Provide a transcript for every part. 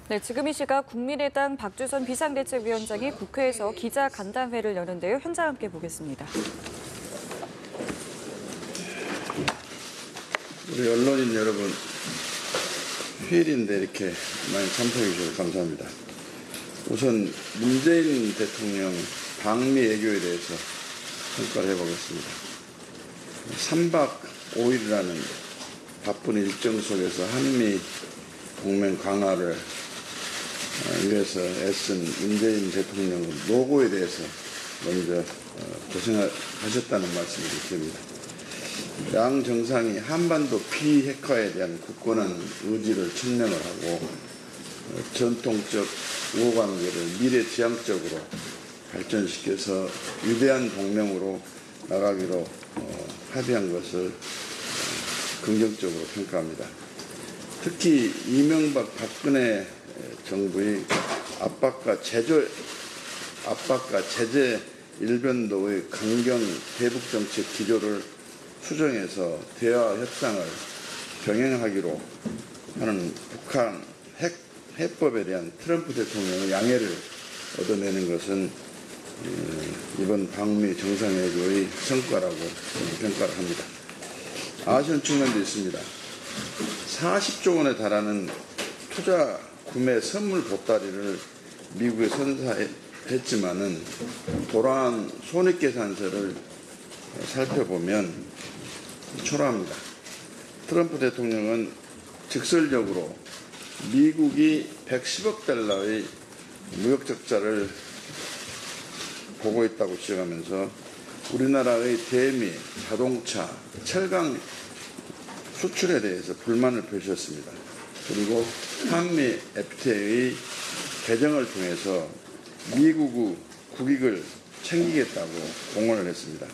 네, 지금 이 시각 국민의당 박주선 비상대책위원장이 국회에서 기자간담회를 여는데요. 현장 함께 보겠습니다. 우리 언론인 여러분, 휴일인데 이렇게 많이 참석해 주셔서 감사합니다. 우선 문재인 대통령 방미 외교에 대해서 평가를 해보겠습니다. 3박 5일이라는 바쁜 일정 속에서 한미 동맹 강화를 위해서 애쓴 문재인 대통령은 노고에 대해서 먼저 고생하셨다는 말씀을 드립니다. 양 정상이 한반도 비핵화에 대한 굳건한 의지를 천명을 하고 전통적 우호관계를 미래지향적으로 발전시켜서 위대한 동맹으로 나가기로 합의한 것을 긍정적으로 평가합니다. 특히 이명박 박근혜 정부의 압박과 제재 일변도의 강경 대북 정책 기조를 수정해서 대화 협상을 병행하기로 하는 북한 해법에 대한 트럼프 대통령의 양해를 얻어내는 것은 이번 방미 정상회의의 성과라고 평가를 합니다. 아쉬운 측면도 있습니다. 40조 원에 달하는 투자 구매 선물 보따리를 미국에 선사했지만은 돌아온 손익계산서를 살펴보면 초라합니다. 트럼프 대통령은 직설적으로 미국이 110억 달러의 무역 적자를 보고 있다고 지적하면서 우리나라의 대미, 자동차, 철강 수출에 대해서 불만을 표시했습니다. 그리고 한미 FTA의 개정을 통해서 미국의 국익을 챙기겠다고 공언을 했습니다.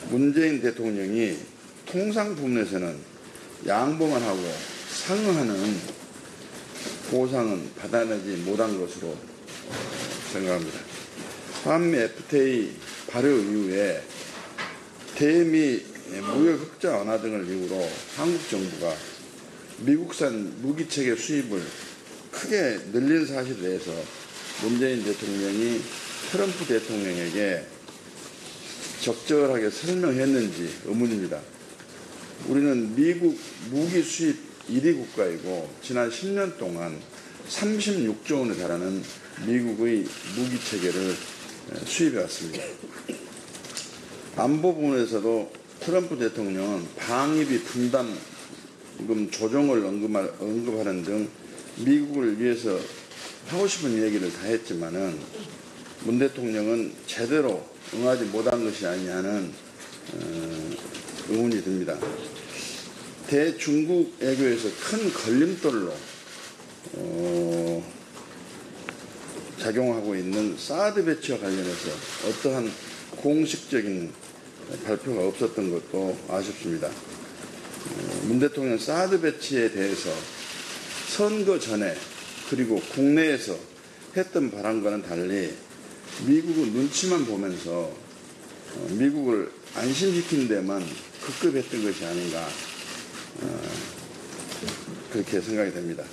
문재인 대통령이 통상 부분에서는 양보만 하고 상응하는 보상은 받아내지 못한 것으로 생각합니다. 한미 FTA 발효 이후에 대미 무역 흑자 완화 등을 이유로 한국 정부가 미국산 무기체계 수입을 크게 늘린 사실에 대해서 문재인 대통령이 트럼프 대통령에게 적절하게 설명했는지 의문입니다. 우리는 미국 무기 수입 1위 국가이고 지난 10년 동안 36조 원에 달하는 미국의 무기 체계를 수입해 왔습니다. 안보 부분에서도 트럼프 대통령은 방위비 분담금 조정을 언급하는 등 미국을 위해서 하고 싶은 얘기를 다 했지만은 문 대통령은 제대로 응하지 못한 것이 아니냐는 의문이 듭니다. 대중국 외교에서 큰 걸림돌로 작용하고 있는 사드 배치와 관련해서 어떠한 공식적인 발표가 없었던 것도 아쉽습니다. 문 대통령 사드 배치에 대해서 선거 전에 그리고 국내에서 했던 발언과는 달리 미국의 눈치만 보면서 미국을 안심시키는 데만 급급했던 것이 아닌가 그렇게 생각이 됩니다.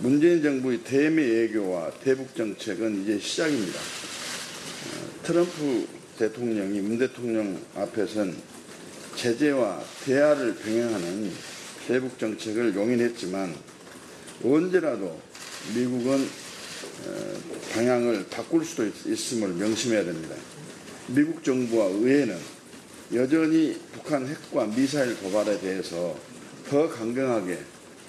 문재인 정부의 대미 외교와 대북 정책은 이제 시작입니다. 트럼프 대통령이 문 대통령 앞에선 제재와 대화를 병행하는 대북 정책을 용인했지만 언제라도 미국은 방향을 바꿀 수도 있음을 명심해야 됩니다. 미국 정부와 의회는 여전히 북한 핵과 미사일 도발에 대해서 더 강경하게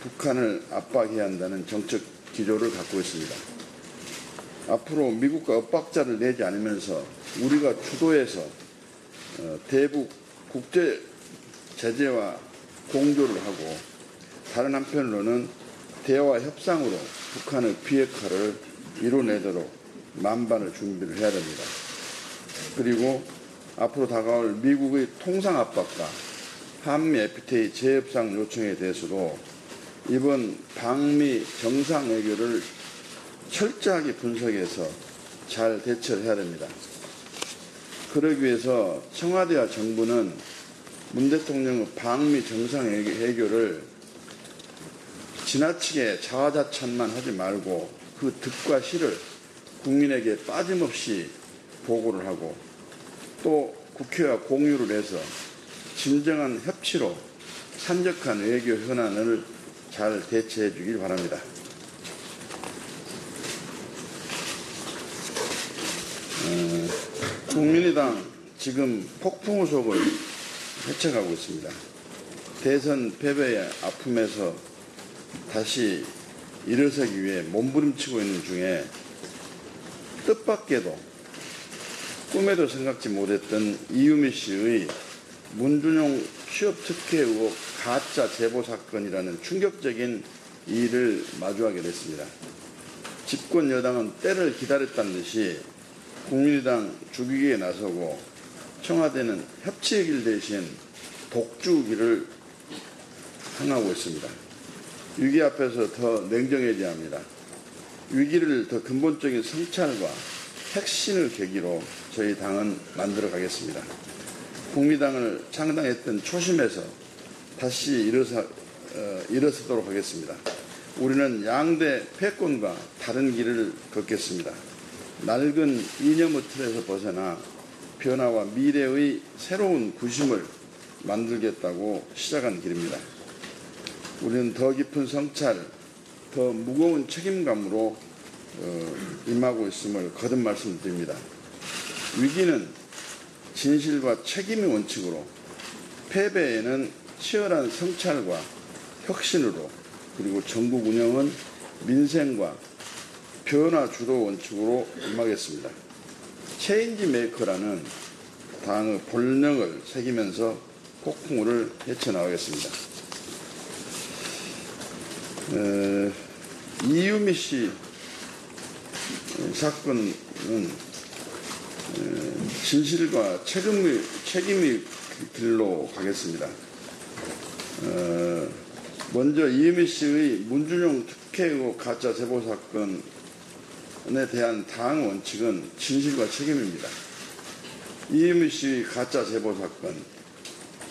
북한을 압박해야 한다는 정책 기조를 갖고 있습니다. 앞으로 미국과 엇박자를 내지 않으면서 우리가 주도해서 대북 국제 제재와 공조를 하고 다른 한편으로는 대화 협상으로 북한의 비핵화를 이뤄내도록 만반의 준비를 해야 됩니다. 그리고 앞으로 다가올 미국의 통상 압박과 한미 FTA 재협상 요청에 대해서도 이번 방미 정상외교를 철저하게 분석해서 잘 대처를 해야 됩니다. 그러기 위해서 청와대와 정부는 문 대통령의 방미 정상외교를 지나치게 자화자찬만 하지 말고 그 득과 실을 국민에게 빠짐없이 보고를 하고 또 국회와 공유를 해서 진정한 협치로 산적한 외교 현안을 잘 대처해 주길 바랍니다. 국민의당 지금 폭풍 우속을 헤쳐가고 있습니다. 대선 패배의 아픔에서 다시 일어서기 위해 몸부림치고 있는 중에 뜻밖에도 꿈에도 생각지 못했던 이유미 씨의 문준용 취업 특혜 의혹 가짜 제보 사건이라는 충격적인 일을 마주하게 됐습니다. 집권 여당은 때를 기다렸다는 듯이 국민의당 죽이기에 나서고 청와대는 협치의 길 대신 독주의 길을 향하고 있습니다. 위기 앞에서 더 냉정해져야 합니다. 위기를 더 근본적인 성찰과 혁신을 계기로 저희 당은 만들어 가겠습니다. 국민당을 창당했던 초심에서 다시 일어서도록 하겠습니다. 우리는 패권과 다른 길을 걷겠습니다. 낡은 이념의 틀에서 벗어나 변화와 미래의 새로운 구심을 만들겠다고 시작한 길입니다. 우리는 더 깊은 성찰, 더 무거운 책임감으로 임하고 있음을 거듭 말씀드립니다. 위기는 진실과 책임의 원칙으로, 패배에는 치열한 성찰과 혁신으로, 그리고 전국 운영은 민생과 변화 주도 원칙으로 임하겠습니다. 체인지 메이커라는 당의 본령을 새기면서 폭풍우를 헤쳐나가겠습니다. 이유미 씨 사건은 진실과 책임의 길로 가겠습니다. 먼저 이유미 씨의 문준용 특혜 의혹 가짜 제보 사건에 대한 당 원칙은 진실과 책임입니다. 이유미 씨의 가짜 제보 사건,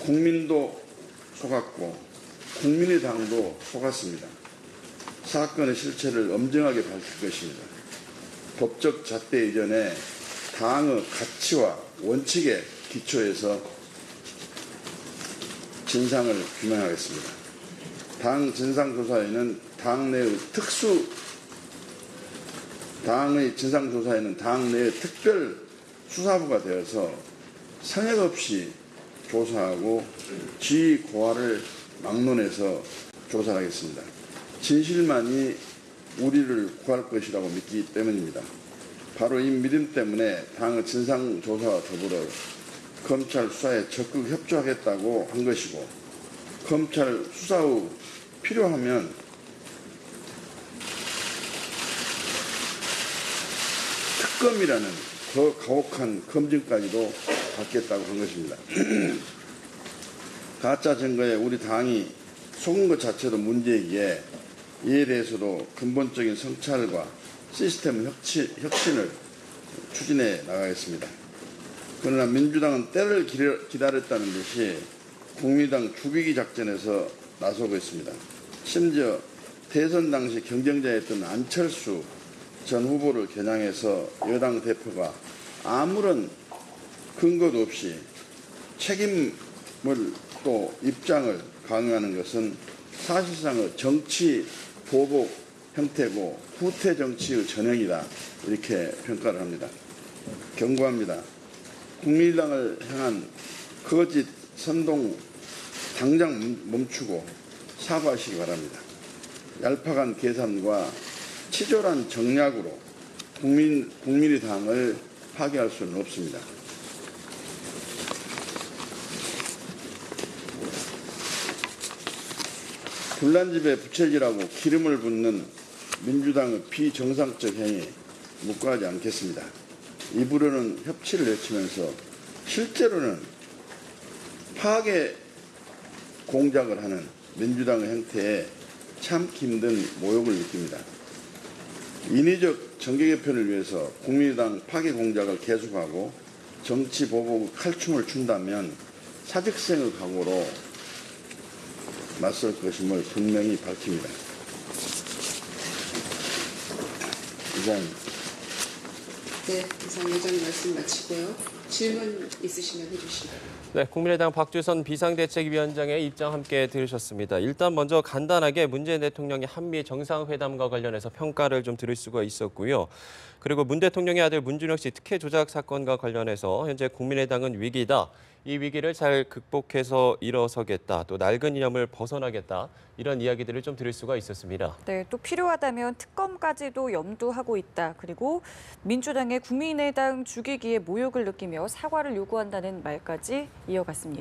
국민도 속았고 국민의당도 속았습니다. 사건의 실체를 엄정하게 밝힐 것입니다. 법적 잣대 이전에 당의 가치와 원칙에 기초해서 진상을 규명하겠습니다. 당 진상조사에는 당의 진상조사에는 당내의 특별 수사부가 되어서 성역 없이 조사하고 지위 고하를 막론해서 조사하겠습니다. 진실만이 우리를 구할 것이라고 믿기 때문입니다. 바로 이 믿음 때문에 당의 진상조사와 더불어 검찰 수사에 적극 협조하겠다고 한 것이고, 검찰 수사 후 필요하면 특검이라는 더 가혹한 검증까지도 받겠다고 한 것입니다. 가짜 증거에 우리 당이 속은 것 자체도 문제이기에 이에 대해서도 근본적인 성찰과 시스템 혁신을 추진해 나가겠습니다. 그러나 민주당은 때를 기다렸다는 듯이 국민의당 죽이기 작전에서 나서고 있습니다. 심지어 대선 당시 경쟁자였던 안철수 전 후보를 겨냥해서 여당 대표가 아무런 근거도 없이 책임을 또 입장을 강요하는 것은 사실상의 정치 보복 형태고 후퇴 정치의 전형이다, 이렇게 평가를 합니다. 경고합니다. 국민의당을 향한 거짓 선동 당장 멈추고 사과하시기 바랍니다. 얄팍한 계산과 치졸한 정략으로 국민의당을 파괴할 수는 없습니다. 불난집에 부채질하고 기름을 붓는 민주당의 비정상적 행위 묵과하지 않겠습니다. 입으로는 협치를 외치면서 실제로는 파괴 공작을 하는 민주당의 행태에 참기 힘든 모욕을 느낍니다. 인위적 정계 개편을 위해서 국민의당 파괴 공작을 계속하고 정치 보복 칼춤을 춘다면 사직생의 각오로 맞설 것임을 분명히 밝힙니다. 이사님. 네, 이상 의장 말씀 마치고요. 질문 있으시면 해주시죠. 네, 국민의당 박주선 비상대책위원장의 입장 함께 들으셨습니다. 일단 먼저 간단하게 문재인 대통령의 한미 정상회담과 관련해서 평가를 좀 들을 수가 있었고요. 그리고 문 대통령의 아들 문준혁 씨 특혜 조작 사건과 관련해서 현재 국민의당은 위기다. 이 위기를 잘 극복해서 일어서겠다. 또 낡은 이념을 벗어나겠다. 이런 이야기들을 좀 들을 수가 있었습니다. 네, 또 필요하다면 특검까지도 염두하고 있다. 그리고 민주당의 국민의당 죽이기에 모욕을 느끼며 사과를 요구한다는 말까지 이어갔습니다.